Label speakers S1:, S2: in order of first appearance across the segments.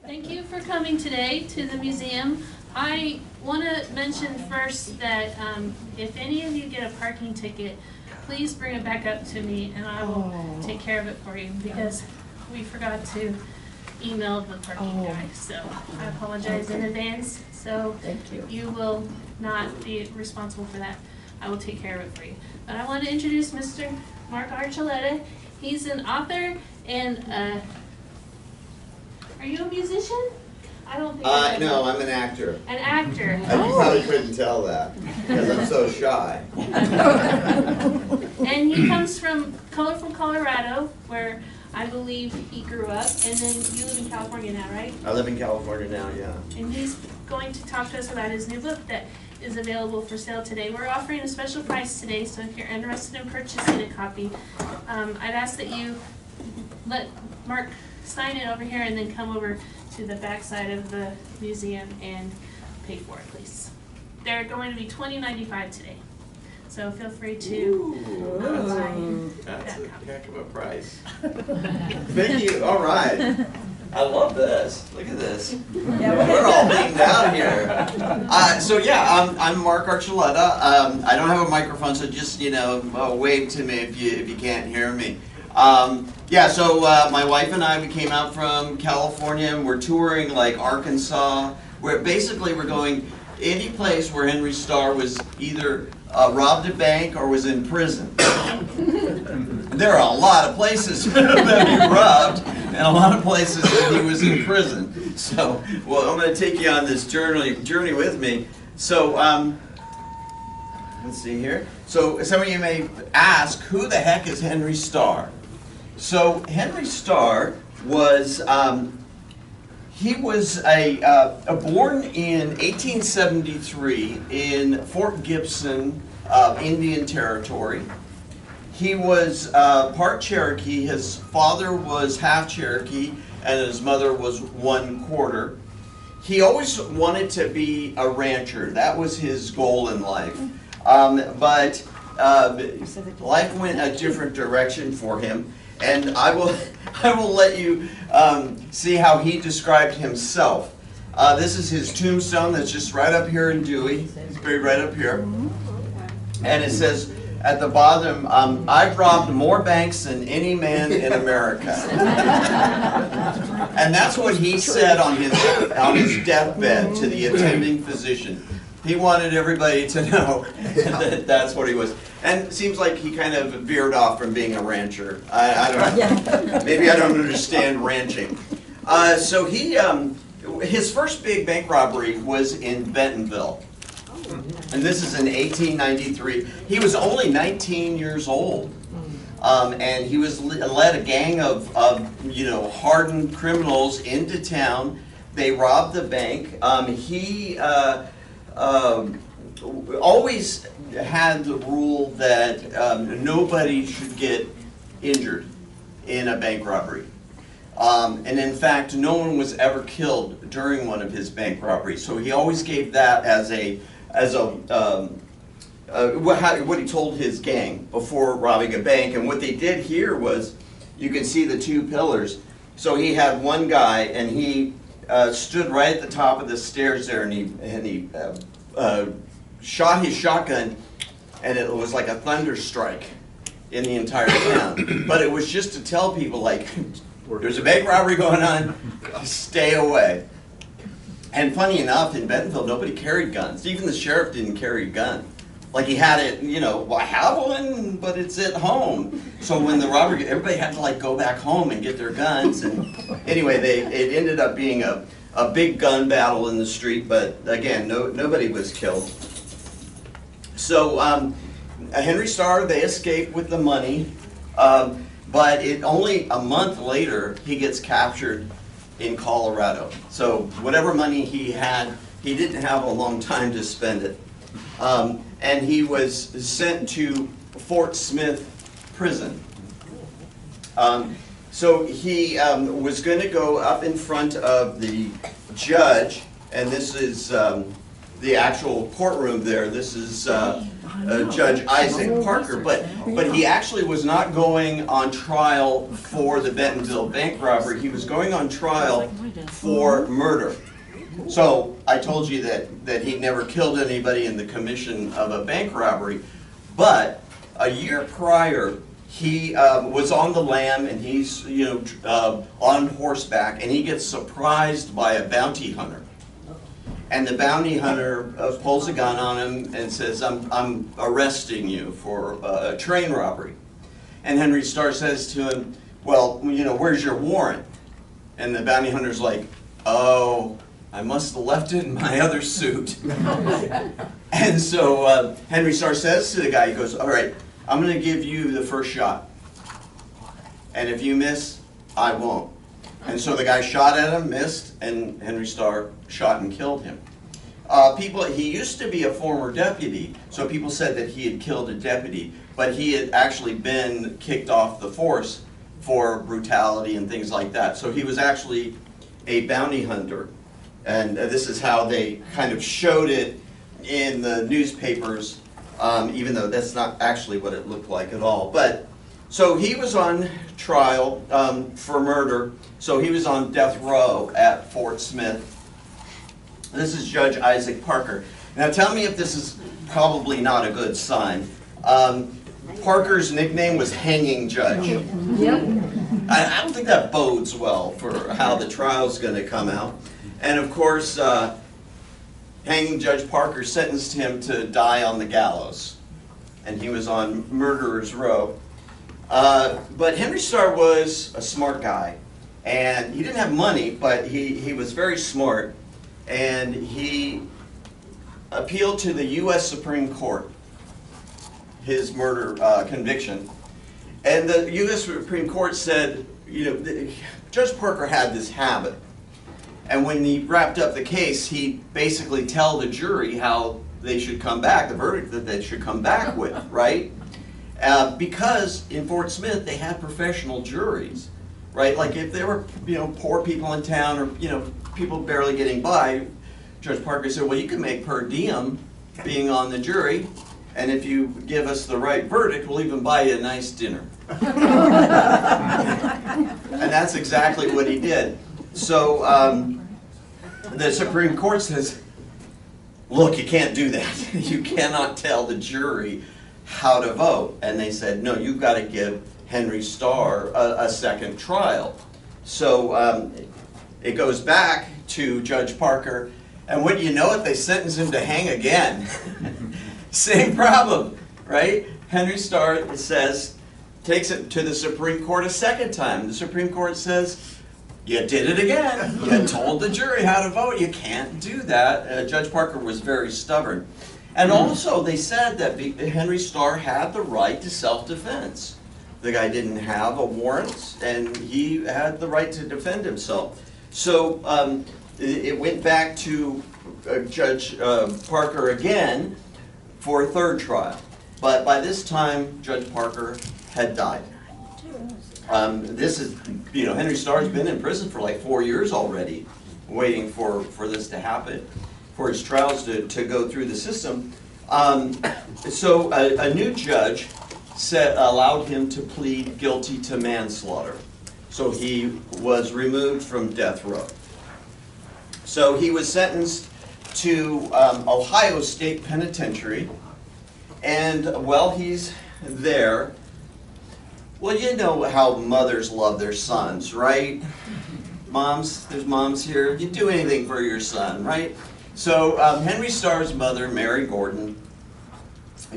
S1: Thank you for coming today to the museum. I want to mention first that if any of you get a parking ticket, please bring it back up to me and I will take care of it for you because we forgot to email the parking guy. So I apologize in advance. So
S2: thank you.
S1: You will not be responsible for that. I will take care of it for you. But I want to introduce Mr. Mark Archuleta. He's an author and are you a musician? I don't think
S3: no, I'm an actor.
S1: An actor.
S3: You probably couldn't tell that because I'm so shy.
S1: And he comes from colorful Colorado, where I believe he grew up, and then you live in California now, right?
S3: I live in California now, yeah.
S1: And he's going to talk to us about his new book that is available for sale today. We're offering a special price today, so if you're interested in purchasing a copy, I'd ask that you let Mark sign it over here and then come over to the back side of the museum and pay for it, please. They're going to be $20.95 today. So feel free to buy
S3: That's
S1: that
S3: a
S1: copy.
S3: heck of a price. Thank you. All right. I love this. Look at this.
S2: Yeah,
S3: we're all beamed out here. So yeah, I'm Mark Archuleta. I don't have a microphone, so just wave to me if you can't hear me. Yeah, so my wife and I, we came out from California and we're touring like Arkansas, where basically we're going any place where Henry Starr was either robbed a bank or was in prison. There are a lot of places that he robbed and a lot of places that he was in prison. So, well, I'm going to take you on this journey with me. So, let's see here. So, some of you may ask, who the heck is Henry Starr? So Henry Starr was he was born in 1873 in Fort Gibson, Indian Territory. He was part Cherokee. His father was half Cherokee, and his mother was 1/4. He always wanted to be a rancher. That was his goal in life, but life went a different direction for him. And I will let you see how he described himself. This is his tombstone that's just right up here in Dewey. It's buried right up here. And it says at the bottom, I've robbed more banks than any man in America. And that's what he said on his deathbed to the attending physician. He wanted everybody to know that that's what he was. And it seems like he kind of veered off from being a rancher. I don't know. Maybe I don't understand ranching. So his first big bank robbery was in Bentonville. And this is in 1893. He was only 19 years old. And he led a gang of hardened criminals into town. They robbed the bank. He always had the rule that nobody should get injured in a bank robbery. And in fact, no one was ever killed during one of his bank robberies. So he always gave that as what he told his gang before robbing a bank. And what they did here was, you can see the two pillars. So he had one guy, and he stood right at the top of the stairs there, and he shot his shotgun, and it was like a thunder strike in the entire town. But it was just to tell people, like, there's a bank robbery going on, stay away. And funny enough, in Bentonville, nobody carried guns. Even the sheriff didn't carry a gun. Like, he had it, well, I have one, but it's at home. So when the robbery, everybody had to like go back home and get their guns. And anyway, it ended up being a big gun battle in the street, but again, nobody was killed. So Henry Starr, they escaped with the money, but only a month later, he gets captured in Colorado. So whatever money he had, he didn't have a long time to spend it. And he was sent to Fort Smith prison. So he was going to go up in front of the judge, and this is the actual courtroom there. This is Judge Isaac Parker, but he actually was not going on trial for the Bentonville bank robbery. He was going on trial for murder. So I told you that he never killed anybody in the commission of a bank robbery, but a year prior, he was on the lam, and he's on horseback, and he gets surprised by a bounty hunter. And the bounty hunter pulls a gun on him and says, I'm arresting you for a train robbery. And Henry Starr says to him, well, where's your warrant? And the bounty hunter's like, oh, I must have left it in my other suit. And so Henry Starr says to the guy, he goes, all right, I'm going to give you the first shot. And if you miss, I won't. And so the guy shot at him, missed, and Henry Starr shot and killed him. He used to be a former deputy, so people said that he had killed a deputy, but he had actually been kicked off the force for brutality and things like that. So he was actually a bounty hunter. And this is how they kind of showed it in the newspapers, even though that's not actually what it looked like at all. But so he was on trial for murder. So he was on death row at Fort Smith. This is Judge Isaac Parker. Now tell me if this is probably not a good sign. Parker's nickname was Hanging Judge.
S2: Yep.
S3: I don't think that bodes well for how the trial's going to come out. And of course, Hanging Judge Parker sentenced him to die on the gallows. And he was on Murderer's Row. But Henry Starr was a smart guy. And he didn't have money, but he was very smart. And he appealed to the U.S. Supreme Court, his murder conviction. And the U.S. Supreme Court said, Judge Parker had this habit. And when he wrapped up the case, he'd basically tell the jury how they should come back, the verdict that they should come back with, right? Because in Fort Smith, they had professional juries, right? Like if there were, poor people in town or, people barely getting by, Judge Parker said, well, you can make per diem being on the jury, and if you give us the right verdict, we'll even buy you a nice dinner. And that's exactly what he did. So the Supreme Court says, look, you can't do that. You cannot tell the jury how to vote. And they said, no, you've got to give Henry Starr a second trial. So it goes back to Judge Parker, and wouldn't you know it, they sentence him to hang again. Same problem, right? Henry Starr takes it to the Supreme Court a second time. The Supreme Court says, you did it again. You told the jury how to vote. You can't do that. Judge Parker was very stubborn. And also they said that Henry Starr had the right to self-defense. The guy didn't have a warrant, and he had the right to defend himself. So it went back to Judge Parker again for a third trial. But by this time, Judge Parker had died. Henry Starr's been in prison for like 4 years already, waiting for this to happen, for his trials to go through the system. So a new judge allowed him to plead guilty to manslaughter. So he was removed from death row. So he was sentenced to Ohio State Penitentiary, and while he's there, well, you know how mothers love their sons, right? Moms, there's moms here. You'd do anything for your son, right? So Henry Starr's mother, Mary Gordon,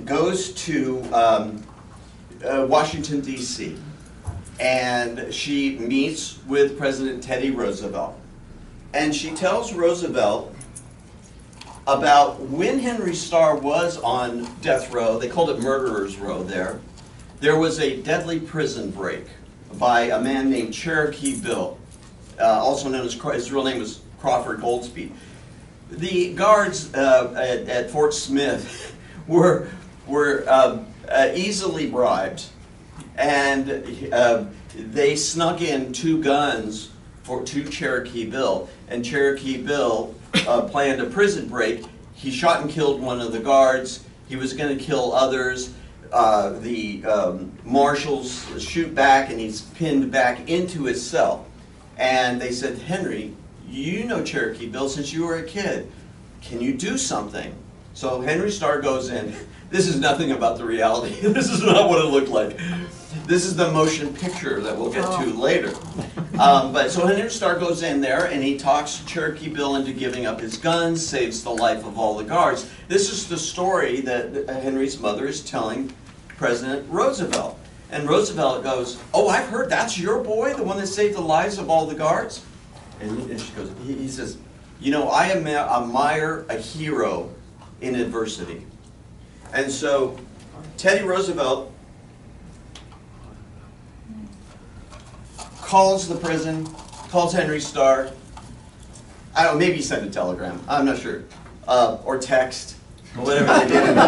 S3: goes to Washington, D.C., and she meets with President Teddy Roosevelt. And she tells Roosevelt about when Henry Starr was on death row. They called it Murderer's Row there. There was a deadly prison break by a man named Cherokee Bill, also known as, his real name was Crawford Goldsby. The guards at Fort Smith were easily bribed, and they snuck in 2 guns to Cherokee Bill, and Cherokee Bill planned a prison break. he shot and killed one of the guards. He was going to kill others. The marshals shoot back, and he's pinned back into his cell. And they said, Henry, you know Cherokee Bill since you were a kid. Can you do something? So Henry Starr goes in. This is nothing about the reality. This is not what it looked like. This is the motion picture that we'll get to later. But so Henry Starr goes in there, and he talks Cherokee Bill into giving up his guns, saves the life of all the guards. This is the story that Henry's mother is telling President Roosevelt. And Roosevelt goes, oh, I've heard that's your boy, the one that saved the lives of all the guards? And she goes, he says, you know, I admire a hero in adversity. And so Teddy Roosevelt calls the prison, calls Henry Starr. I don't know, maybe he sent a telegram. I'm not sure. Or text. Whatever they did in those days.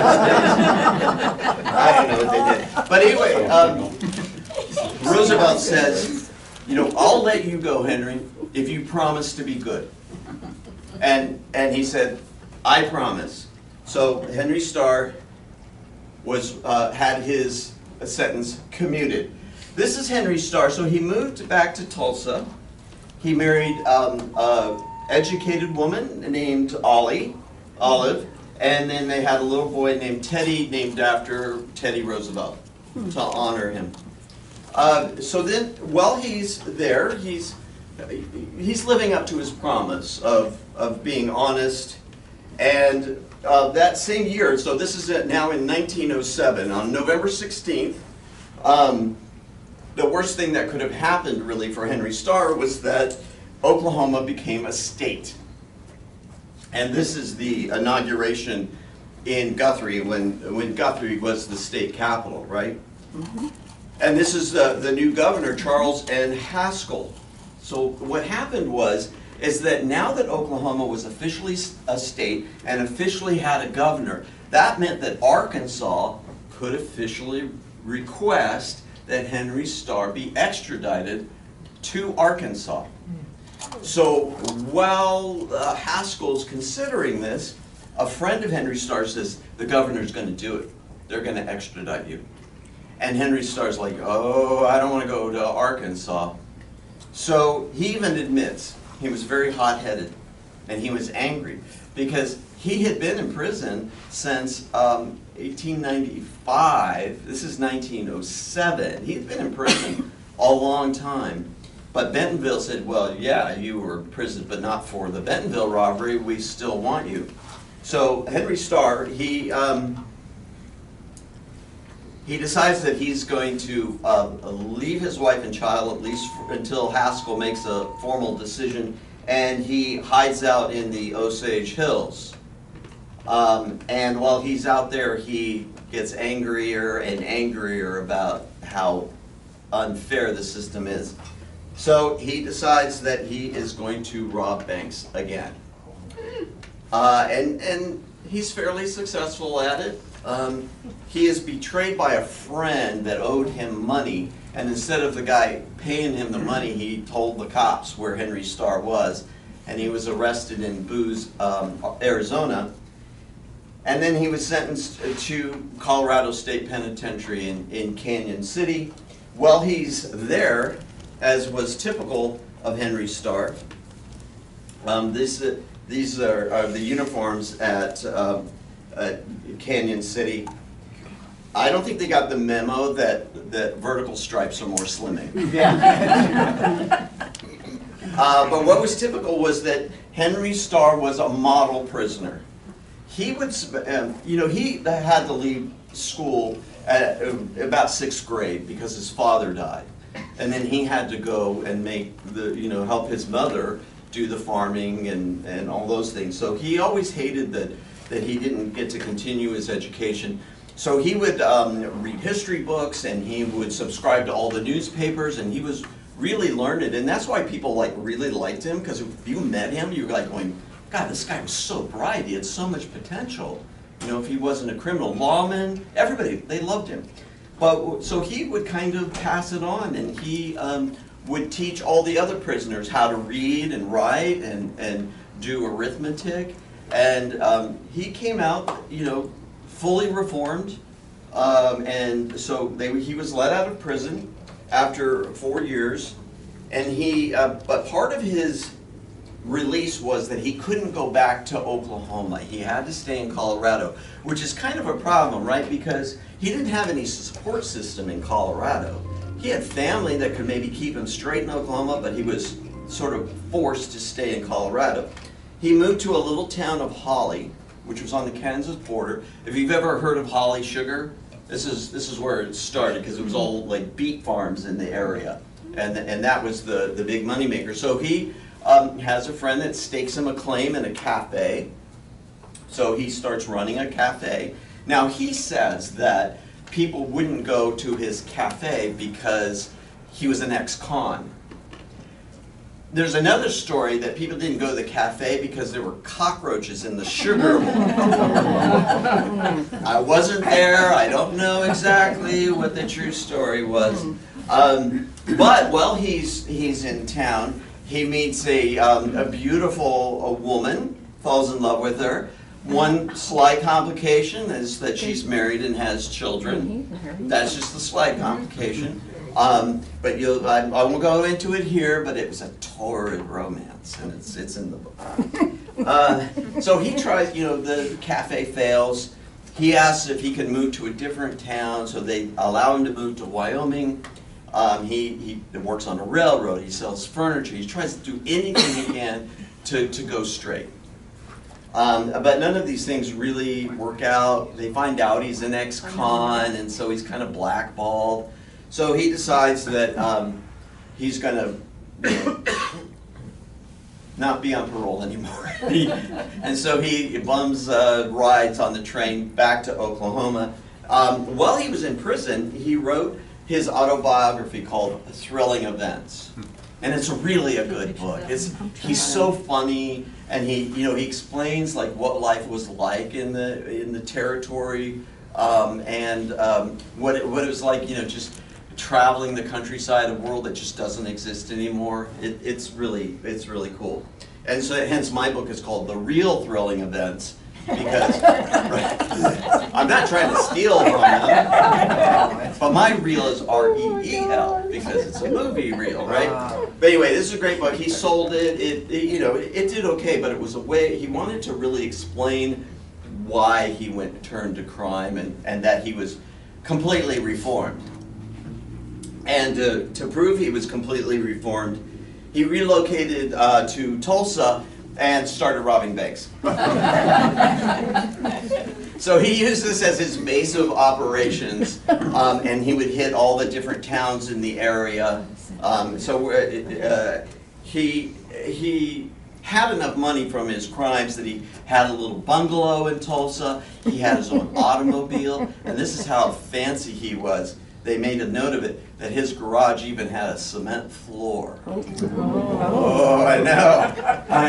S3: I don't know what they did. But anyway, Roosevelt says, you know, I'll let you go, Henry, if you promise to be good. And he said, I promise. So Henry Starr had his sentence commuted. This is Henry Starr. So he moved back to Tulsa. He married an educated woman named Olive, and then they had a little boy named Teddy, named after Teddy Roosevelt, to honor him. So then, while he's there, he's living up to his promise of being honest. And that same year, so this is now in 1907, on November 16th, the worst thing that could have happened really for Henry Starr was that Oklahoma became a state. And this is the inauguration in Guthrie when Guthrie was the state capital, right? Mm-hmm. And this is the new governor, Charles N. Haskell. So what happened is that now that Oklahoma was officially a state and officially had a governor, that meant that Arkansas could officially request that Henry Starr be extradited to Arkansas. So while Haskell's considering this, a friend of Henry Starr says, the governor's going to do it. They're going to extradite you. And Henry Starr's like, oh, I don't want to go to Arkansas. So he even admits he was very hot-headed and he was angry because he had been in prison since 1895. This is 1907. He had been in prison a long time. But Bentonville said, well, yeah, you were in prison, but not for the Bentonville robbery. We still want you. So Henry Starr, he decides that he's going to leave his wife and child, at least until Haskell makes a formal decision, and he hides out in the Osage Hills. And while he's out there, he gets angrier and angrier about how unfair the system is. So he decides that he is going to rob banks again. And he's fairly successful at it. He is betrayed by a friend that owed him money, and instead of the guy paying him the money, he told the cops where Henry Starr was, and he was arrested in Booz, Arizona. And then he was sentenced to Colorado State Penitentiary in Canyon City. While he's there, as was typical of Henry Starr, these are the uniforms at Canyon City. I don't think they got the memo that vertical stripes are more slimming. Yeah. But what was typical was that Henry Starr was a model prisoner. He would, he had to leave school at about 6th grade because his father died. And then he had to go and help his mother do the farming and all those things. So he always hated that he didn't get to continue his education. So he would read history books, and he would subscribe to all the newspapers, and he was really learned. And that's why people really liked him, because if you met him, you were like going, God, this guy was so bright. He had so much potential. If he wasn't a criminal lawman, everybody, they loved him. But so he would kind of pass it on, and he would teach all the other prisoners how to read and write and do arithmetic. And he came out, you know, fully reformed. And so he was let out of prison after 4 years. And but part of his release was that he couldn't go back to Oklahoma. He had to stay in Colorado, which is kind of a problem, right? Because he didn't have any support system in Colorado. He had family that could maybe keep him straight in Oklahoma, but he was sort of forced to stay in Colorado. He moved to a little town of Holly, which was on the Kansas border. If you've ever heard of Holly Sugar, this is where it started, because it was all like beet farms in the area, and that was the big money maker. So he has a friend that stakes him a claim in a cafe. So he starts running a cafe. Now he says that people wouldn't go to his cafe because he was an ex-con. There's another story that people didn't go to the cafe because there were cockroaches in the sugar bowl. I wasn't there. I don't know exactly what the true story was. But while he's in town, he meets a beautiful woman, falls in love with her. One slight complication is that she's married and has children. That's just the slight complication. But I won't go into it here, but it was a torrid romance, and it's in the book. So he tries, you know, the cafe fails. He asks if he can move to a different town, so they allow him to move to Wyoming. He works on a railroad, he sells furniture, he tries to do anything he can to go straight. But none of these things really work out. They find out he's an ex-con, and so he's kind of blackballed. So he decides that he's going to not be on parole anymore. And so he bums rides on the train back to Oklahoma. While he was in prison, he wrote his autobiography called Thrilling Events. And it's really a good book. He's so funny, and he explains like what life was like in the territory, and what it was like, you know, just traveling the countryside, a world that just doesn't exist anymore. It's really cool. And so hence my book is called The Real Thrilling Events, because I'm not trying to steal from them, but my reel is R-E-E-L, because it's a movie reel, right? But anyway, this is a great book. He sold it. It did okay, but it was a way he wanted to really explain why he turned to crime, and that he was completely reformed. And to prove he was completely reformed, he relocated to Tulsa and started robbing banks. So he used this as his base of operations, and he would hit all the different towns in the area. He had enough money from his crimes that he had a little bungalow in Tulsa. He had his own automobile, and this is how fancy he was. They made a note of it, that his garage even had a cement floor. Oh, I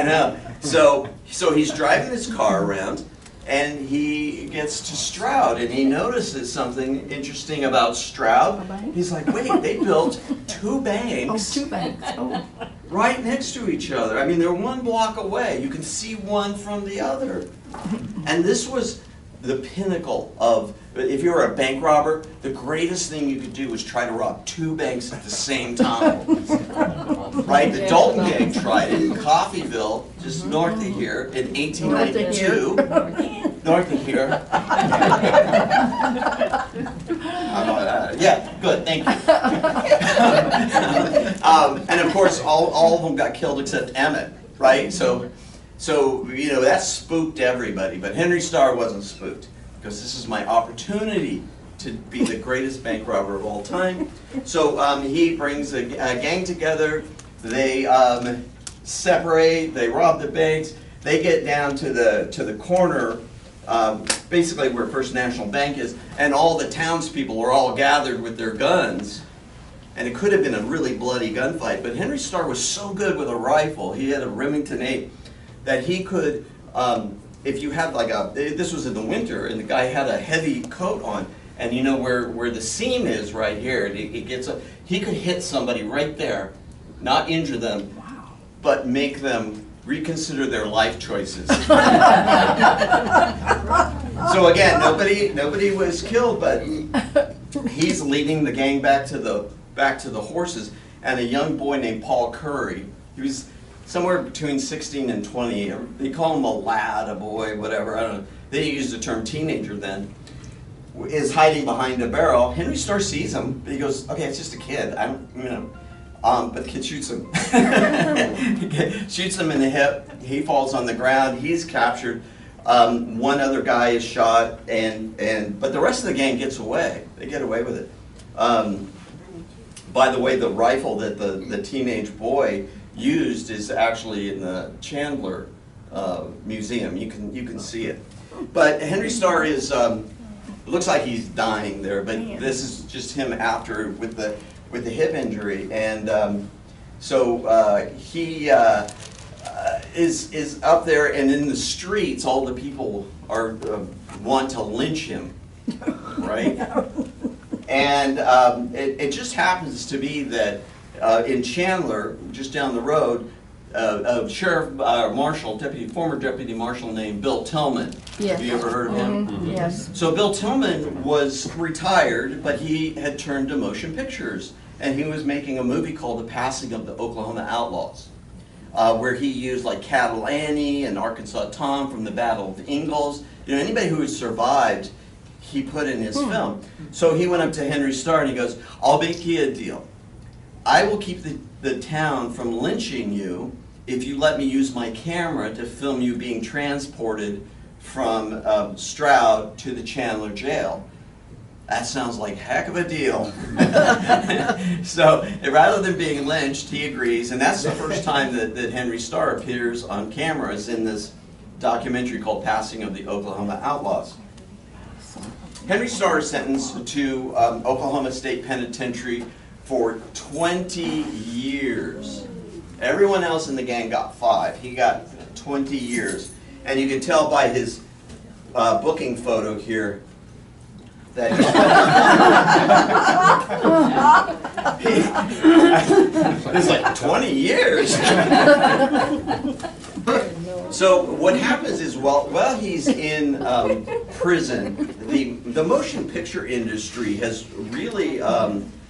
S3: know. So he's driving his car around, and he gets to Stroud, and he notices something interesting about Stroud. He's like, wait, they built two banks.
S2: Oh, 2 banks. Oh.
S3: Right next to each other. I mean, they're 1 block away. You can see one from the other. And this was the pinnacle of, if you were a bank robber, the greatest thing you could do was try to rob 2 banks at the same time. Right? The Dalton gang tried it in Coffeyville, just north of here, in 1892. North of here. Yeah, good, thank you. And of course, all of them got killed except Emmett, right? So you know, that spooked everybody, but Henry Starr wasn't spooked, because this is my opportunity to be the greatest bank robber of all time. So he brings a gang together, they separate, they rob the banks, they get down to the corner, basically where First National Bank is, and all the townspeople were all gathered with their guns. And it could have been a really bloody gunfight, but Henry Starr was so good with a rifle, he had a Remington 8, that he could, if you had like this was in the winter, and the guy had a heavy coat on, and you know where the seam is right here, he could hit somebody right there, not injure them, but make them reconsider their life choices. So again, nobody was killed, but he's leading the gang back to the horses, and a young boy named Paul Curry, he was somewhere between 16 and 20. They call him a lad, a boy, whatever. I don't know. They used the term teenager then. Is hiding behind a barrel. Henry Starr sees him. He goes, "Okay, it's just a kid. I don't, you know." But the kid shoots him. Shoots him in the hip. He falls on the ground. He's captured. One other guy is shot, but the rest of the gang gets away. They get away with it. By the way, the rifle that the teenage boy used is actually in the Chandler Museum. You can see it. But Henry Starr is looks like he's dying there, but this is just him after with the hip injury, and so he is up there, and in the streets, all the people are want to lynch him, right? And it just happens to be that in Chandler, just down the road, a former deputy marshal named Bill Tillman.
S2: Yes.
S3: Have you ever heard of him?
S2: Mm-hmm. Yes.
S3: So Bill Tillman was retired, but he had turned to motion pictures, and he was making a movie called The Passing of the Oklahoma Outlaws, where he used like Cattle Annie and Arkansas Tom from the Battle of Ingalls. You know, anybody who had survived, he put in his film. So he went up to Henry Starr and he goes, "I'll make you a deal. I will keep the town from lynching you if you let me use my camera to film you being transported from Stroud to the Chandler jail." That sounds like a heck of a deal. So rather than being lynched, he agrees, and that's the first time that Henry Starr appears on camera, is in this documentary called Passing of the Oklahoma Outlaws. Henry Starr is sentenced to Oklahoma State Penitentiary for 20 years. Everyone else in the gang got 5. He got 20 years. And you can tell by his booking photo here that it's like 20 years. So what happens is, while he's in prison, the motion picture industry has really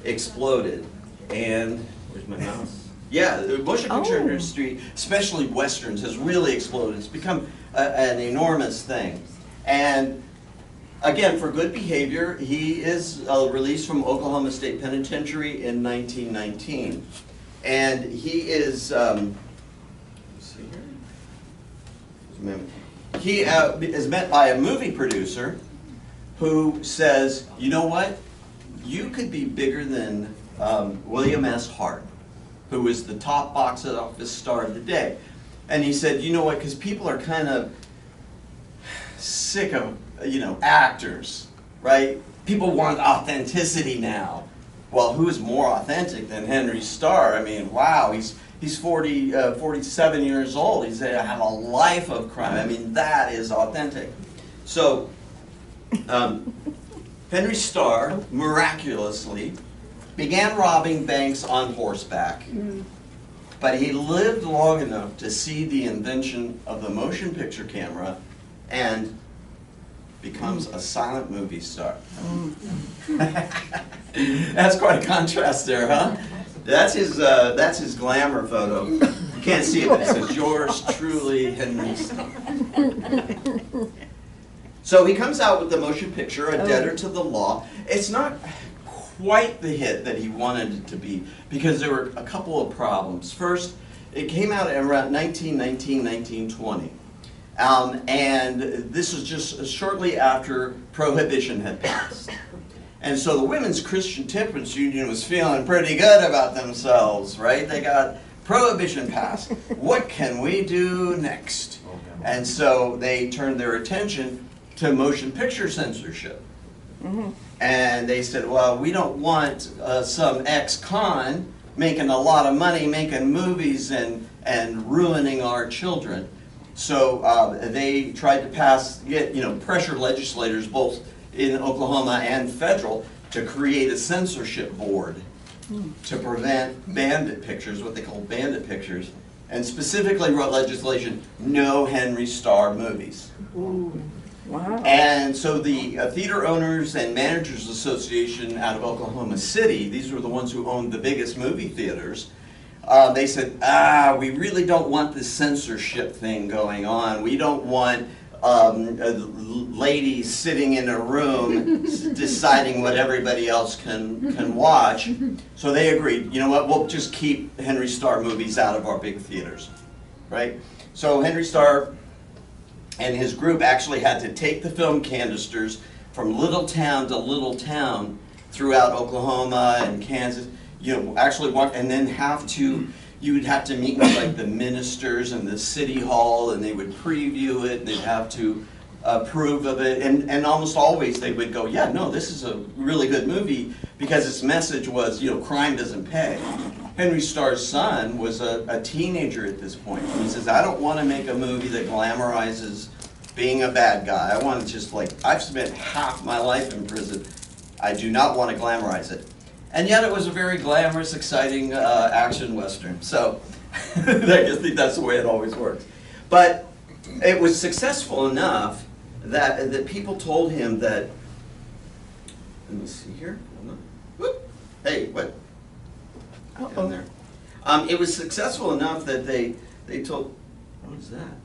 S3: exploded. And where's my mouse? Yeah, the motion picture industry, especially westerns, has really exploded. It's become an enormous thing. And again, for good behavior, he is released from Oklahoma State Penitentiary in 1919. And he is, let's see here. He is met by a movie producer who says, "You know what? You could be bigger than William S. Hart, who was the top box office star of the day." And he said, "You know what? Because people are kind of sick of, actors, right? People want authenticity now." Well, who is more authentic than Henry Starr? I mean, wow, he's 47 years old. He's had a life of crime. I mean, that is authentic. So, Henry Starr, miraculously, began robbing banks on horseback. But he lived long enough to see the invention of the motion picture camera and becomes a silent movie star. That's quite a contrast there, huh? That's his glamour photo. You can't see it, but it says, "Yours truly, Henry Starr." So he comes out with the motion picture, A Debtor to the Law. It's not quite the hit that he wanted it to be, because there were a couple of problems. First, it came out around 1919, 1920. And this was just shortly after Prohibition had passed. And so the Women's Christian Temperance Union was feeling pretty good about themselves, right? They got Prohibition passed. What can we do next? And so they turned their attention to motion picture censorship. And they said, well, we don't want some ex-con making a lot of money, making movies and ruining our children. So they tried to pressure legislators both in Oklahoma and federal to create a censorship board to prevent bandit pictures, what they call bandit pictures. and specifically wrote legislation, no Henry Starr movies.
S2: Ooh, wow.
S3: And so the Theater Owners and Managers Association out of Oklahoma City, these were the ones who owned the biggest movie theaters, they said, we really don't want this censorship thing going on. We don't want ladies sitting in a room deciding what everybody else can watch. So they agreed, you know what, we'll just keep Henry Starr movies out of our big theaters, right? So Henry Starr and his group actually had to take the film canisters from little town to little town throughout Oklahoma and Kansas, you know, actually walk, and then you would have to meet with like the ministers and the city hall, and they would preview it, and they'd have to approve of it, and almost always they would go, yeah, no, this is a really good movie, because its message was, you know, crime doesn't pay. Henry Starr's son was a teenager at this point. He says, I don't want to make a movie that glamorizes being a bad guy. I want to just, like, I've spent half my life in prison. I do not want to glamorize it. And yet it was a very glamorous, exciting action western. So I guess that's the way it always works. But it was successful enough that people told him that, let me see here. Whoop. Hey, what? Down there. It was successful enough that they told, what is that?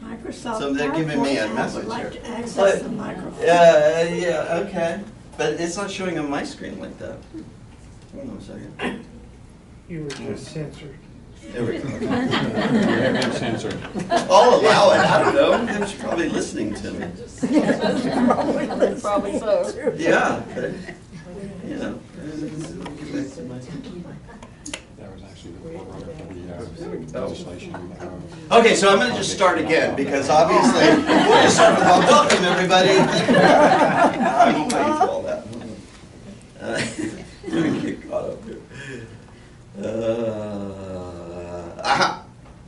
S2: Microsoft.
S3: So they're giving me a message
S2: would like
S3: here.
S2: to access the microphone.
S3: Yeah, okay. But it's not showing on my screen like that. Hold on a second.
S4: You were just censored.
S3: There we go.
S5: Censored.
S3: I'll allow it. I don't know. They're probably listening to me.
S2: Probably so.
S3: Yeah. But, you know.
S5: That was actually the forerunner for the legislation.
S3: Okay, so I'm going to just start again because obviously we'll just start with welcome everybody. Oh, you might do all that. You get caught up here. Aha!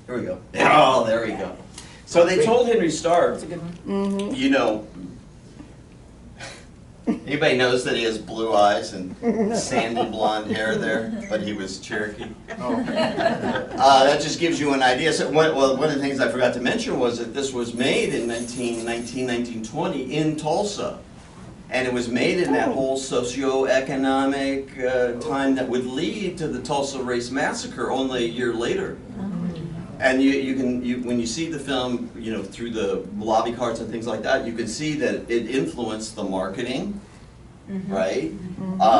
S3: Here we go. Oh, there we go. So they told Henry Starr, you know, anybody knows that he has blue eyes and sandy blonde hair there, but he was Cherokee? That just gives you an idea. So one of the things I forgot to mention was that this was made in 1920 in Tulsa. And it was made in that whole socio-economic time that would lead to the Tulsa Race Massacre only a year later. And when you see the film, you know, through the lobby cards and things like that, you can see that it influenced the marketing, right?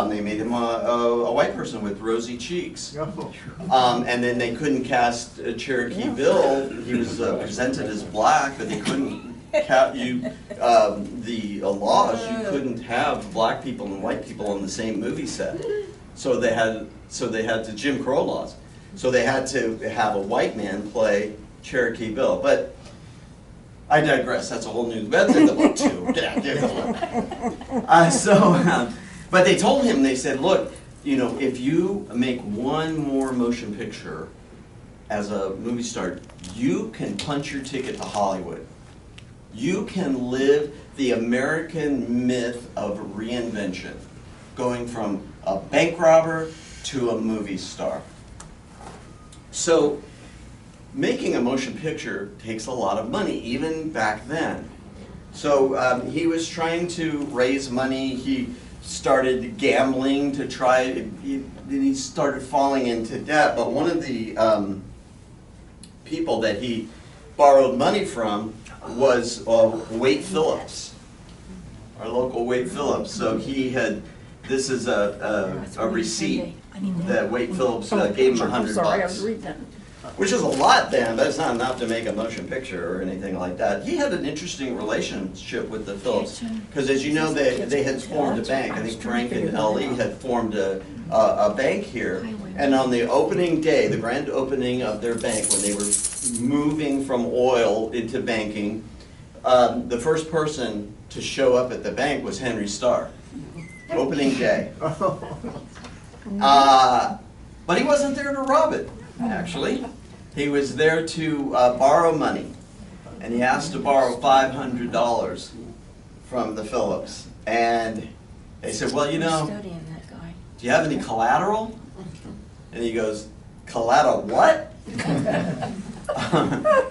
S3: They made him a white person with rosy cheeks. And then they couldn't cast Cherokee Bill. He was presented as black, but they couldn't. The laws, you couldn't have black people and white people on the same movie set. So they had the Jim Crow laws. So they had to have a white man play Cherokee Bill. But I digress. That's a whole new. That's in the book too. But they told him. They said, look, you know, if you make one more motion picture as a movie star, you can punch your ticket to Hollywood. You can live the American myth of reinvention, going from a bank robber to a movie star. So making a motion picture takes a lot of money, even back then. So he was trying to raise money. He started gambling to try, he started falling into debt. But one of the people that he borrowed money from was Wade Phillips, our local Wade Phillips. So he had, this is a receipt that Wade Phillips gave him $100. Which is a lot then, but it's not enough to make a motion picture or anything like that. He had an interesting relationship with the Phillips, because as you know, they had formed a bank. I think Frank and L.E. had formed a bank here. And on the opening day, the grand opening of their bank, when they were moving from oil into banking, the first person to show up at the bank was Henry Starr. Opening day. But he wasn't there to rob it, actually. He was there to borrow money. And he asked to borrow $500 from the Phillips. And they said, well, you know, do you have any collateral? And he goes, "Collateral what?"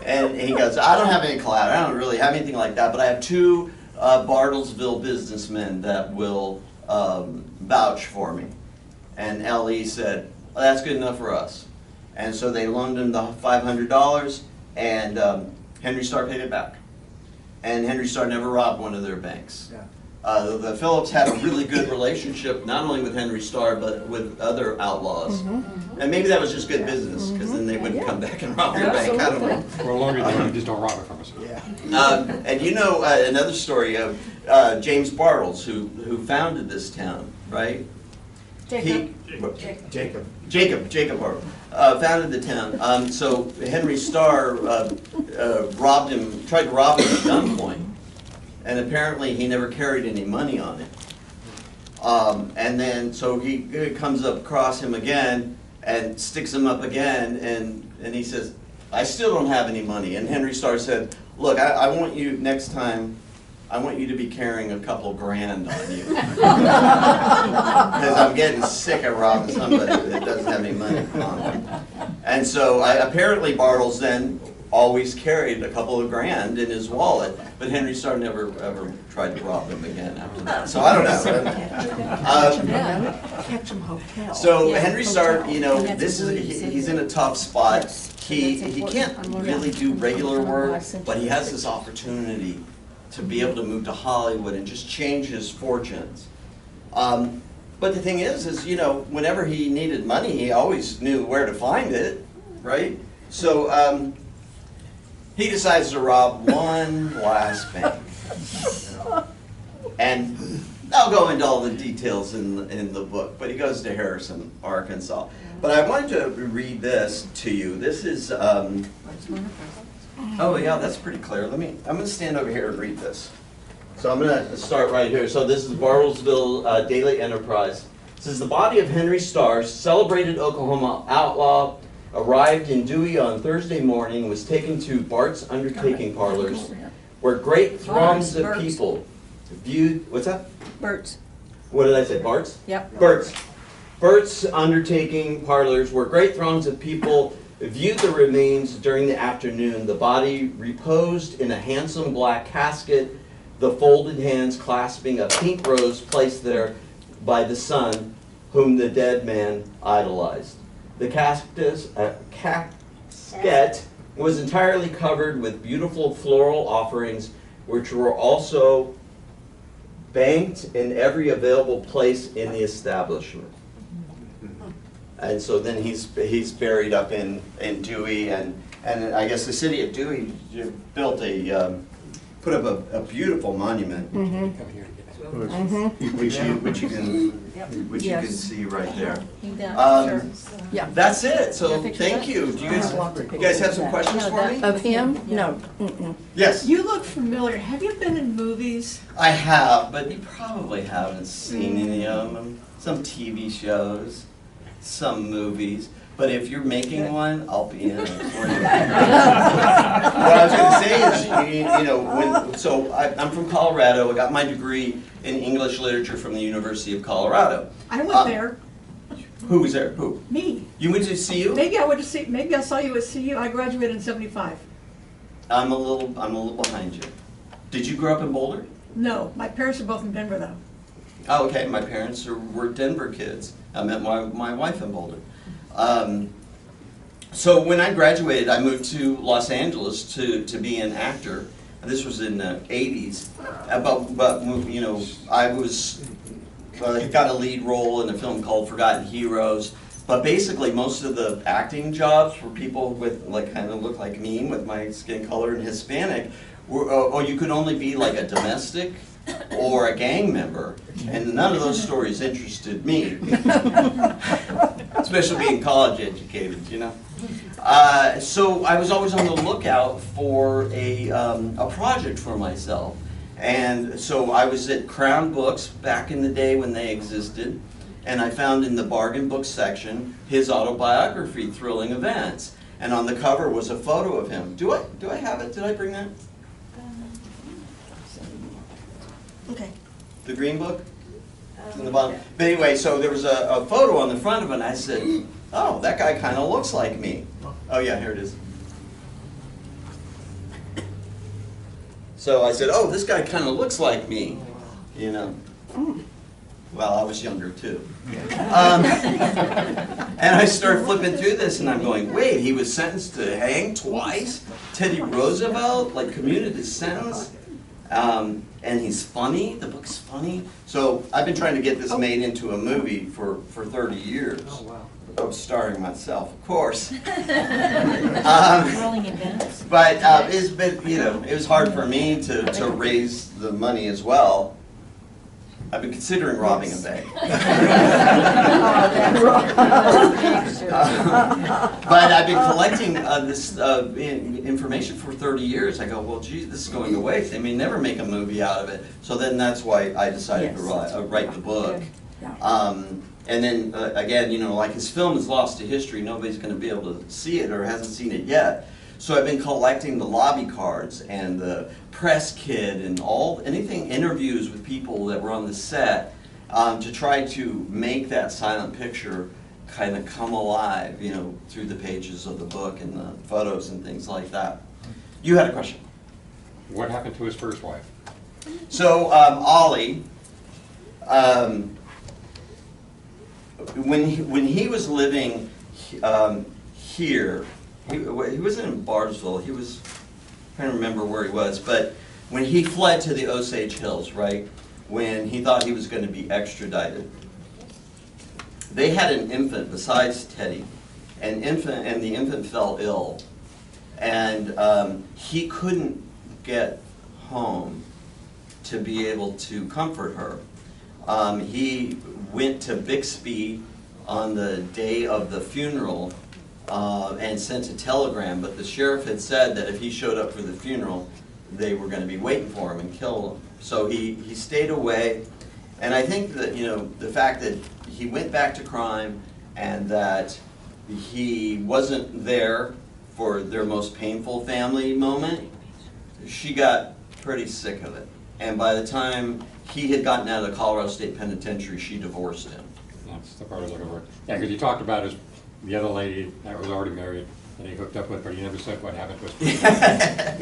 S3: And he goes, "I don't have any collateral. I don't really have anything like that, but I have two Bartlesville businessmen that will vouch for me." And L.E. said, "Well, that's good enough for us." And so they loaned him the $500, and Henry Starr paid it back. And Henry Starr never robbed one of their banks. The Phillips had a really good relationship, not only with Henry Starr, but with other outlaws. And maybe that was just good business, because then they wouldn't come back and rob your bank. I don't know.
S5: Well, longer than just don't rob it from us.
S3: And you know another story of James Bartles, who founded this town, right? Jacob Bartles founded the town. So Henry Starr tried to rob him at gunpoint, and apparently he never carried any money on him. And then so he comes up across him again and sticks him up again, and he says, "I still don't have any money." And Henry Starr said, "Look, I want you next time, I want you to be carrying a couple grand on you. Because I'm getting sick of robbing somebody that doesn't have any money on them." And so apparently Bartles then always carried a couple of grand in his wallet, but Henry Starr never ever tried to rob him again after that. So I don't know.
S2: Ketchum Hotel.
S3: So Henry Starr, you know, he's in a tough spot. He can't really do regular work, but he has this opportunity to be able to move to Hollywood and just change his fortunes. But the thing is, you know, whenever he needed money, he always knew where to find it, right? So he decides to rob one last bank. And I'll go into all the details in the book, but he goes to Harrison, Arkansas. But I wanted to read this to you. This is, oh yeah, that's pretty clear. I'm going to stand over here and read this. So I'm going to start right here. So this is Bartlesville Daily Enterprise. It says, "The body of Henry Starr, celebrated Oklahoma outlaw, arrived in Dewey on Thursday morning and was taken to Bart's Undertaking Parlors, where great throngs of people viewed..." What's that?
S2: Bert's.
S3: What did I say? Bart's?
S2: Yep.
S3: Bert's Undertaking Parlors, where great throngs of people viewed the remains during the afternoon. The body reposed in a handsome black casket, the folded hands clasping a pink rose placed there by the son whom the dead man idolized. The casket was entirely covered with beautiful floral offerings, which were also banked in every available place in the establishment. And so then he's buried up in Dewey, and I guess the city of Dewey built put up a beautiful monument, which you can see right there.
S2: Yeah.
S3: That's it. So thank you. Do you guys have some questions for me?
S2: Of him? No.
S3: Yes.
S6: You look familiar. Have you been in movies?
S3: I have, but you probably haven't seen any of them. Some TV shows, some movies. But if you're making one, I'll be in it for you. What I was going to say is, you know, I'm from Colorado. I got my degree in English literature from the University of Colorado.
S6: I went there.
S3: Who was there? Who?
S6: Me.
S3: You went to CU?
S6: Maybe I went to see. Maybe I saw you at CU. I graduated in '75.
S3: I'm a little behind you. Did you grow up in Boulder?
S6: No, my parents are both in Denver though.
S3: Oh, okay. My parents were Denver kids. I met my wife in Boulder. So when I graduated, I moved to Los Angeles to be an actor. This was in the 80s. But you know, I got a lead role in a film called Forgotten Heroes. But basically, most of the acting jobs were people with kind of look like me, with my skin color and Hispanic. Or you could only be like a domestic or a gang member, and none of those stories interested me. Especially being college educated, you know. So I was always on the lookout for a project for myself. And so I was at Crown Books back in the day when they existed, and I found in the bargain book section his autobiography, Thrilling Events. And on the cover was a photo of him. Do I have it? Did I bring that?
S6: Okay.
S3: The green book? It's in the bottom. But anyway, so there was a photo on the front of it, and I said, oh, that guy kind of looks like me. Oh yeah, here it is. So I said, oh, this guy kind of looks like me, you know. Well, I was younger too. And I start flipping through this and I'm going, wait, he was sentenced to hang twice? Teddy Roosevelt, like, commuted his sentence? And he's funny, the book's funny. So I've been trying to get this made into a movie for 30 years.
S2: Oh, wow.
S3: Of starring myself, of course.
S2: Rolling events.
S3: But it's been, you know, it was hard for me to raise the money as well. I've been considering robbing a bank. But I've been collecting this information for 30 years. I go, well, geez, this is going to waste. They may never make a movie out of it. So then that's why I decided to write the book. And then, again, you know, like his film is lost to history. Nobody's going to be able to see it or hasn't seen it yet. So I've been collecting the lobby cards and the press kit and anything, interviews with people that were on the set to try to make that silent picture kind of come alive, you know, through the pages of the book and the photos and things like that. You had a question.
S5: What happened to his first wife?
S3: So Ollie, when he was living here, he wasn't in Barnesville. He was, I can't remember where he was, but when he fled to the Osage Hills, right, when he thought he was going to be extradited, they had an infant besides Teddy, and the infant fell ill, and he couldn't get home to be able to comfort her. He went to Bixby on the day of the funeral and sent a telegram, but the sheriff had said that if he showed up for the funeral, they were going to be waiting for him and kill him. So he stayed away, and I think that, you know, the fact that he went back to crime and that he wasn't there for their most painful family moment, she got pretty sick of it. And by the time he had gotten out of the Colorado State Penitentiary, she divorced him.
S5: That's the part I was looking for. Yeah, because you talked about the other lady that was already married and he hooked up with, but he never said what happened with her.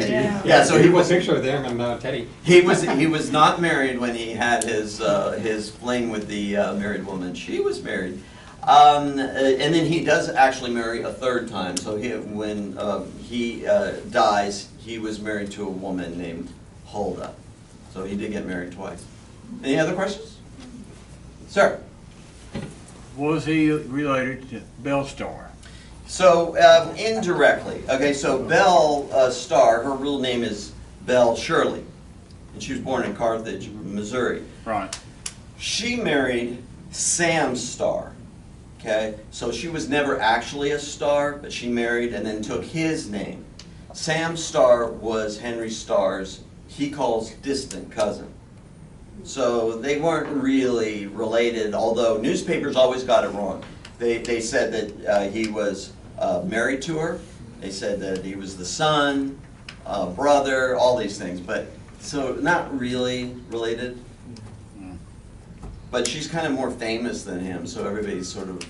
S3: Yeah, so he was
S5: a picture of them and Teddy.
S3: He was not married when he had his fling with the married woman. She was married, and then he does actually marry a third time. So when he dies, he was married to a woman named Hulda. So he did get married twice. Any other questions, sir?
S7: Was he related to Belle Starr?
S3: So indirectly, okay. So Belle Starr, her real name is Belle Shirley, and she was born in Carthage, Missouri.
S7: Right.
S3: She married Sam Starr. Okay, so she was never actually a Starr, but she married and then took his name. Sam Starr was Henry Starr's, he calls, distant cousin. So they weren't really related, although newspapers always got it wrong. They said that he was married to her. They said that he was the son, brother, all these things. But so not really related. But she's kind of more famous than him, so everybody sort of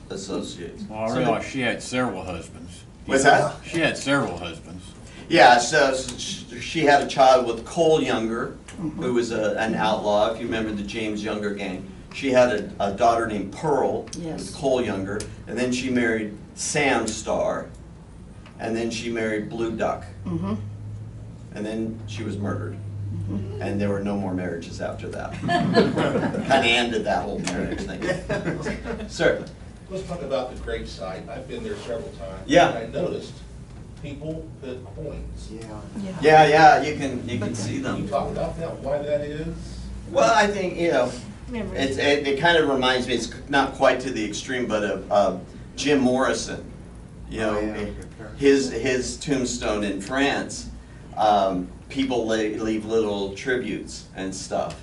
S3: associates.
S7: Well, I realize she had several husbands.
S3: What's that?
S7: She had several husbands.
S3: Yeah, so she had a child with Cole Younger, who was an outlaw, if you remember the James Younger gang. She had a daughter named Pearl, with Cole Younger, and then she married Sam Starr, and then she married Blue Duck, and then she was murdered. And there were no more marriages after that. Kind of ended that whole marriage thing. Sir?
S8: Let's talk about the grave site. I've been there several times.
S3: Yeah.
S8: And I noticed people put coins.
S3: Yeah, you can see
S8: Can you
S3: them.
S8: talk about that, why that is?
S3: Well, I think, you know, it kind of reminds me, it's not quite to the extreme, but of Jim Morrison. You know, his tombstone in France, people leave little tributes and stuff.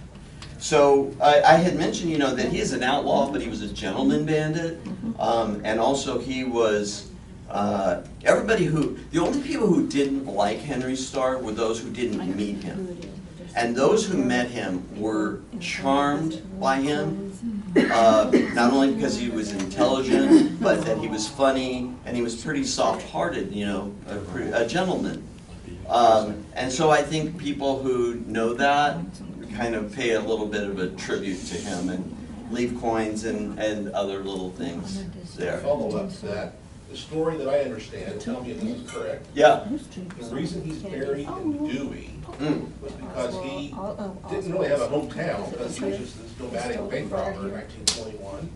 S3: So I had mentioned, you know, that he is an outlaw, but he was a gentleman bandit, and also he was the only people who didn't like Henry Starr were those who didn't meet him, and those who met him were charmed by him not only because he was intelligent, but that he was funny, and he was pretty soft-hearted, you know, a gentleman. And so I think people who know that kind of pay a little bit of a tribute to him and leave coins and other little things there.
S8: Follow up to that, the story that I understand, tell me if this is correct,
S3: Yeah.
S8: the reason he's buried in Dewey
S3: Mm.
S8: was because he didn't really have a hometown, because he was just this nomadic bank robber in 1921.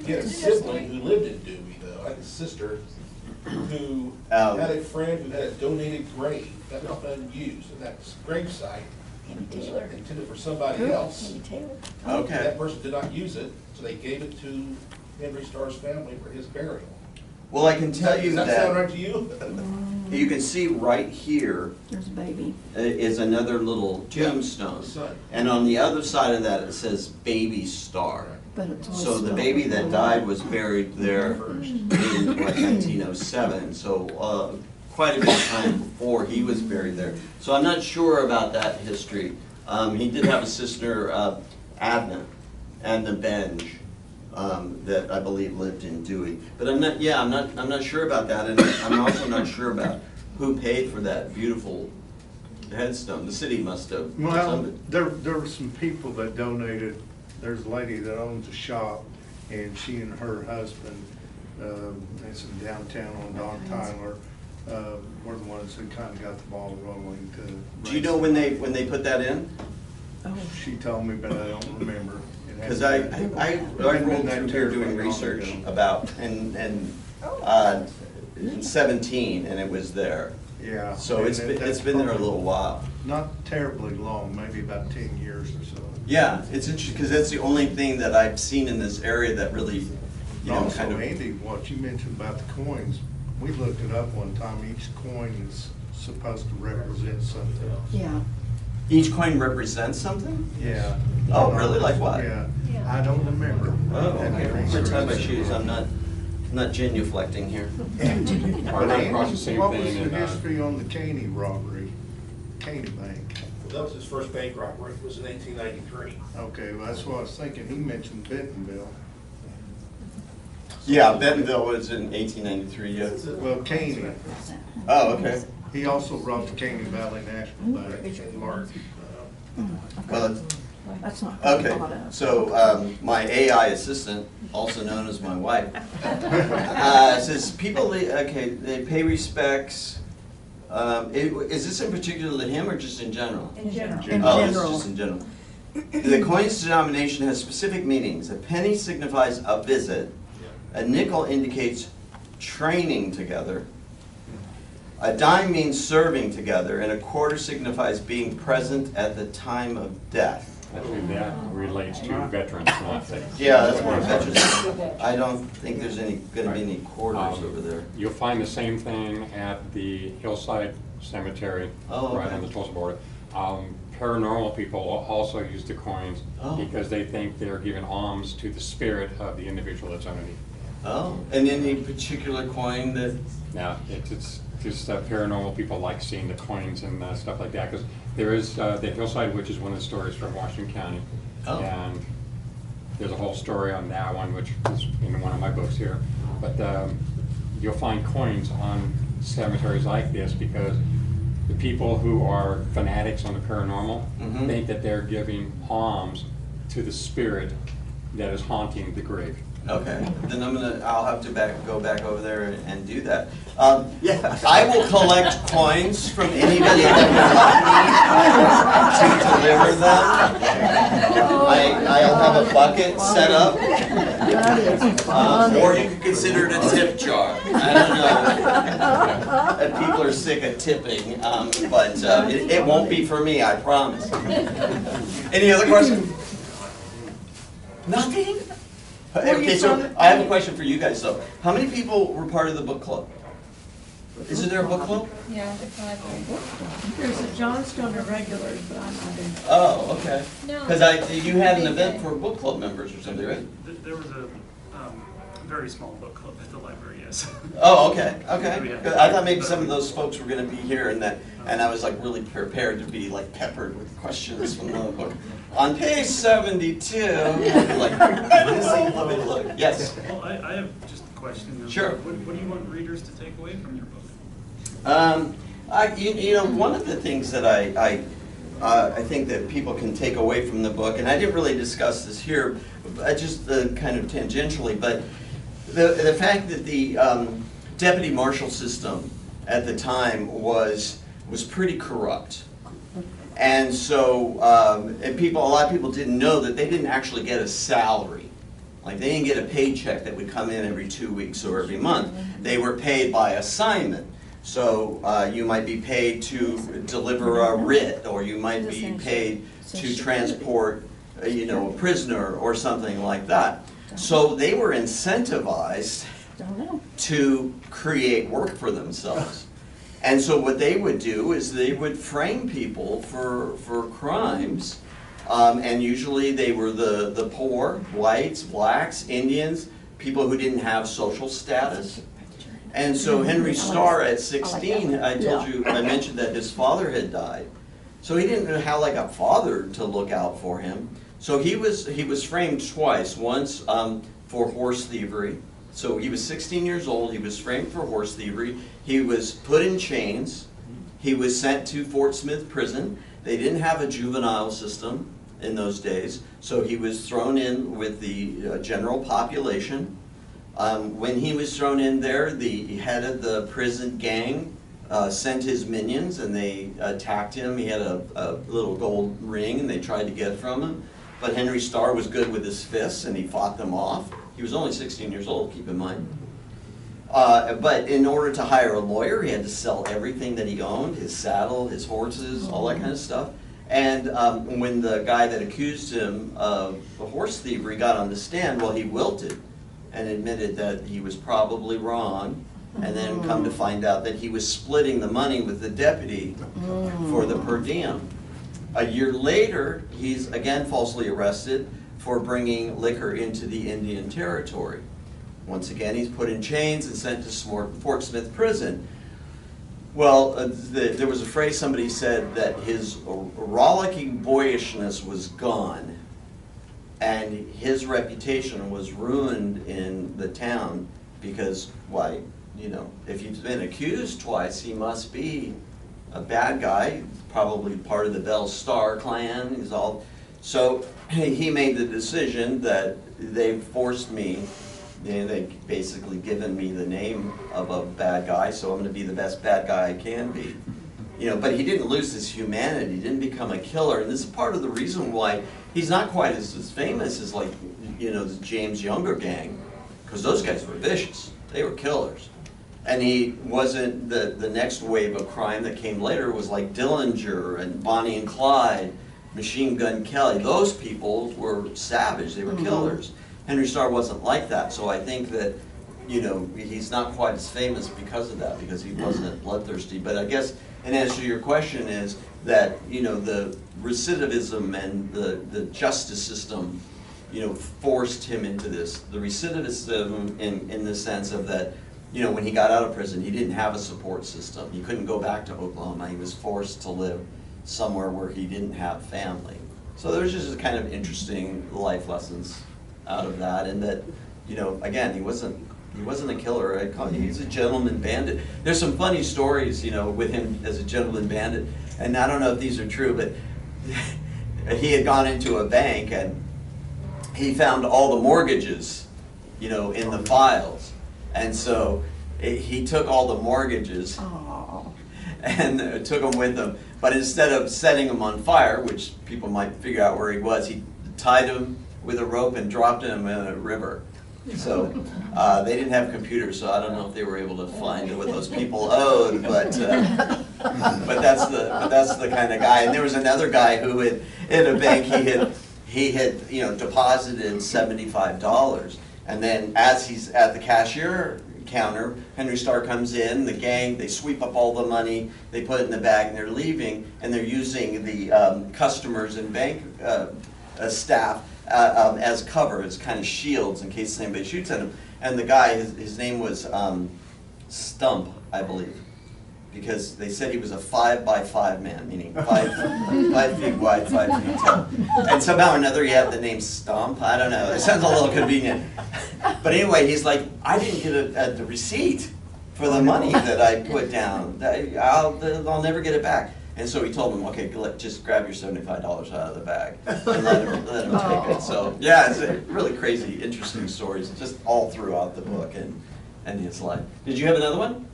S8: He had a sibling who lived in Dewey, though, like a sister, who had a friend who had a donated grave that was unused, and that gravesite was intended for somebody else.
S3: Okay.
S8: That person did not use it, so they gave it to Henry Starr's family for his burial.
S3: Well, I can tell you
S8: Does that sound right
S3: that
S8: to you?
S3: you can see right here
S2: There's a baby.
S3: is another little tombstone.
S8: Son.
S3: And on the other side of that, it says Baby Starr.
S2: But it's always
S3: So the
S2: spelled
S3: baby that
S2: with
S3: died was buried there in like 1907, so quite a bit of time before he was buried there. So I'm not sure about that history. He did have a sister, Adna, Adna Benj, that I believe lived in Dewey. But I'm not sure about that, and I'm also not sure about who paid for that beautiful headstone. The city must have.
S4: Well, there were some people that donated. There's a lady that owns a shop, and she and her husband, it's in downtown on Don Tyler, were the ones that kind of got the ball rolling to.
S3: Do you know when they put that in?
S2: Oh,
S4: She told me, but I don't remember.
S3: Because I rolled through here doing research about, in 17, and it was there.
S4: Yeah.
S3: So
S4: and
S3: it's
S4: that's
S3: been there a
S4: probably
S3: little while.
S4: Not terribly long, maybe about 10 years or so.
S3: Yeah, it's interesting, because that's the only thing that I've seen in this area that really, you know,
S4: Also,
S3: kind of.
S4: Andy, what you mentioned about the coins, we looked it up one time. Each coin is supposed to represent something.
S2: yeah.
S3: Each coin represents something?
S4: Yeah.
S3: Oh, really? Like what?
S4: Yeah, I don't remember.
S3: Oh,
S4: I had to
S3: okay. Every time I
S4: research.
S3: choose, I'm not genuflecting here.
S5: I ran across the same
S4: What was
S5: thing
S4: the
S5: in,
S4: history on the Caney robbery? Caney Bank.
S8: That was his first bank robbery, it was in 1893.
S4: Okay, well, that's what I was thinking. He mentioned Bentonville.
S3: Yeah, Bentonville was in 1893, yeah.
S4: Well, Caney.
S3: Oh, okay.
S4: He also wrote the Caney Valley National Bank.
S8: Mark.
S3: Well, it's-
S2: That's not.
S3: okay, so my AI assistant, also known as my wife, says people, they pay respects. Is this in particular to him or just in general?
S6: In general.
S2: In
S3: Oh, it's
S2: general.
S3: just in general. The coin's denomination has specific meanings. A penny signifies a visit. A nickel indicates training together. A dime means serving together, and a quarter signifies being present at the time of death.
S5: actually that relates to veterans, not things.
S3: Yeah, that's what veterans. I don't think there's gonna be any quarters over there.
S5: You'll find the same thing at the Hillside Cemetery,
S3: Oh,
S5: right
S3: okay.
S5: on the Tulsa border. Paranormal people also use the coins
S3: Oh.
S5: because they think they're giving alms to the spirit of the individual that's underneath.
S3: Oh, and any particular coin that,
S5: Now, it's just paranormal people like seeing the coins and stuff like that, because there is the Hillside Witch is one of the stories from Washington County.
S3: Oh.
S5: And there's a whole story on that one, which is in one of my books here. But you'll find coins on cemeteries like this because the people who are fanatics on the paranormal
S3: Mhm.
S5: think that they're giving alms to the spirit that is haunting the grave.
S3: okay, then I'll have to go back over there and do that. Yeah, I will collect coins from anybody that would like me to deliver them. I'll have a bucket set up,
S2: That is funny.
S3: or you could consider it a tip jar. I don't know. And people are sick of tipping, but it won't be for me, I promise. Any other questions? Nothing? Okay, so I have a question for you guys though. How many people were part of the book club? Isn't there a book club?
S9: Yeah, it's not
S6: There's a Johnstone of regulars, but I'm not in.
S3: Oh, okay.
S9: No.
S3: Because you had an event for book club members or something, right?
S10: There was a
S9: very small book club at the library, yes.
S3: Oh, okay, okay.
S9: Yeah.
S3: Good. I thought maybe some of those folks were gonna be here and I was like really prepared to be like peppered with questions from the book. On page 72, like, let me look. Yes.
S9: Well, I have just a question.
S3: Sure.
S9: What do you want readers to take away from your book?
S3: You know, one of the things that I think that people can take away from the book, and I didn't really discuss this here, just kind of tangentially, but the fact that the deputy marshal system at the time was pretty corrupt. And so, and a lot of people didn't know that they didn't actually get a salary. Like they didn't get a paycheck that would come in every 2 weeks or every month. They were paid by assignment. So you might be paid to deliver a writ, or you might be paid to transport, you know, a prisoner or something like that. So they were incentivized to create work for themselves. And so what they would do is they would frame people for crimes, and usually they were the poor, whites, blacks, Indians, people who didn't have social status. And so Henry Starr at 16, I mentioned that his father had died. So he didn't have like a father to look out for him. So he was framed twice, once for horse thievery. So he was 16 years old, he was framed for horse thievery. He was put in chains. He was sent to Fort Smith prison. They didn't have a juvenile system in those days, so he was thrown in with the general population. When he was thrown in there, the head of the prison gang sent his minions and they attacked him. He had a little gold ring and they tried to get it from him. But Henry Starr was good with his fists and he fought them off. He was only 16 years old, keep in mind. But in order to hire a lawyer, he had to sell everything that he owned, his saddle, his horses, all that kind of stuff. And when the guy that accused him of horse thievery got on the stand, well, he wilted and admitted that he was probably wrong, and then come to find out that he was splitting the money with the deputy for the per diem. A year later, he's again falsely arrested for bringing liquor into the Indian Territory. Once again, he's put in chains and sent to Fort Smith prison. Well, there was a phrase somebody said that his rollicking boyishness was gone, and his reputation was ruined in the town because, why, you know, if you've been accused twice, he must be a bad guy, probably part of the Bell Starr clan. He's all. So he made the decision that they forced me. They've basically given me the name of a bad guy, so I'm going to be the best bad guy I can be. You know, but he didn't lose his humanity. He didn't become a killer, and this is part of the reason why he's not quite as famous as, like, you know, the James Younger gang, because those guys were vicious. They were killers. And he wasn't, the next wave of crime that came later was like Dillinger and Bonnie and Clyde, Machine Gun Kelly. Those people were savage. They were killers. Henry Starr wasn't like that, so I think that, you know, he's not quite as famous because of that, because he wasn't bloodthirsty. But I guess an answer to your question is that, you know, the recidivism and the justice system, you know, forced him into this. The recidivism in the sense of that, you know, when he got out of prison, he didn't have a support system. He couldn't go back to Oklahoma. He was forced to live somewhere where he didn't have family. So there's just kind of interesting life lessons out of that, and that, you know, again, he wasn't a killer. He's a gentleman bandit. There's some funny stories, you know, with him as a gentleman bandit, and I don't know if these are true, but he had gone into a bank and he found all the mortgages, you know, in the files, and so he took all the mortgages and took them with him. But instead of setting them on fire, which people might figure out where he was, he tied them with a rope and dropped him in a river. So they didn't have computers, so I don't know if they were able to find what those people owed, but that's the kind of guy. And there was another guy who had, in a bank, he had you know, deposited $75, and then as he's at the cashier counter, Henry Starr comes in, the gang, they sweep up all the money, they put it in the bag, and they're leaving, and they're using the customers and bank staff as cover, as kind of shields in case anybody shoots at them. And the guy, his name was Stump, I believe, because they said he was a 5x5 man, meaning 5 feet wide, 5 feet tall. And somehow or another he had the name Stump. I don't know. It sounds a little convenient. But anyway, he's like, I didn't get the receipt for the money that I put down. I'll never get it back. And so he told him, okay, just grab your $75 out of the bag and let him take it. So yeah, it's a really crazy, interesting stories just all throughout the book and his life. Did you have another one?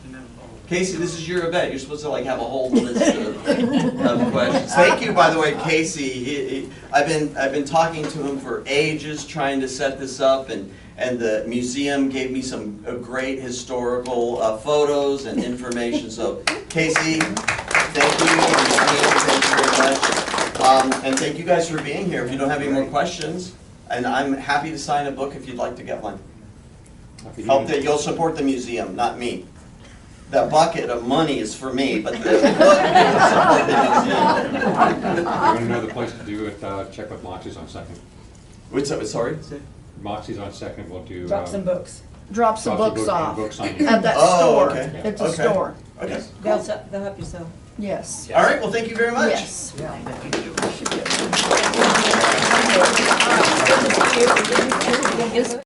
S9: And then,
S3: Casey, this is your event. You're supposed to like have a whole list of questions. Thank you, by the way, Casey. I've been talking to him for ages, trying to set this up, and the museum gave me some great historical photos and information. So, Casey, thank you. Thank you very much. And thank you guys for being here. If you don't have any more questions, and I'm happy to sign a book if you'd like to get one. Hope that you'll support the museum, not me. That bucket of money is for me, but the book will support the museum.
S5: You want to know the place to do it, check with Moxie's on Second.
S3: What's up? Sorry?
S5: Moxie's on Second will do.
S6: Drop some books.
S2: Drop some
S5: Drop some
S2: books
S5: book-
S2: off
S5: book signing.
S2: at that
S3: Oh,
S2: store.
S3: okay.
S2: It's a
S3: Okay.
S2: store.
S3: Okay.
S6: They'll help you sell.
S2: Yes.
S3: All right, well, thank you very much.
S2: Yes.
S6: Yes.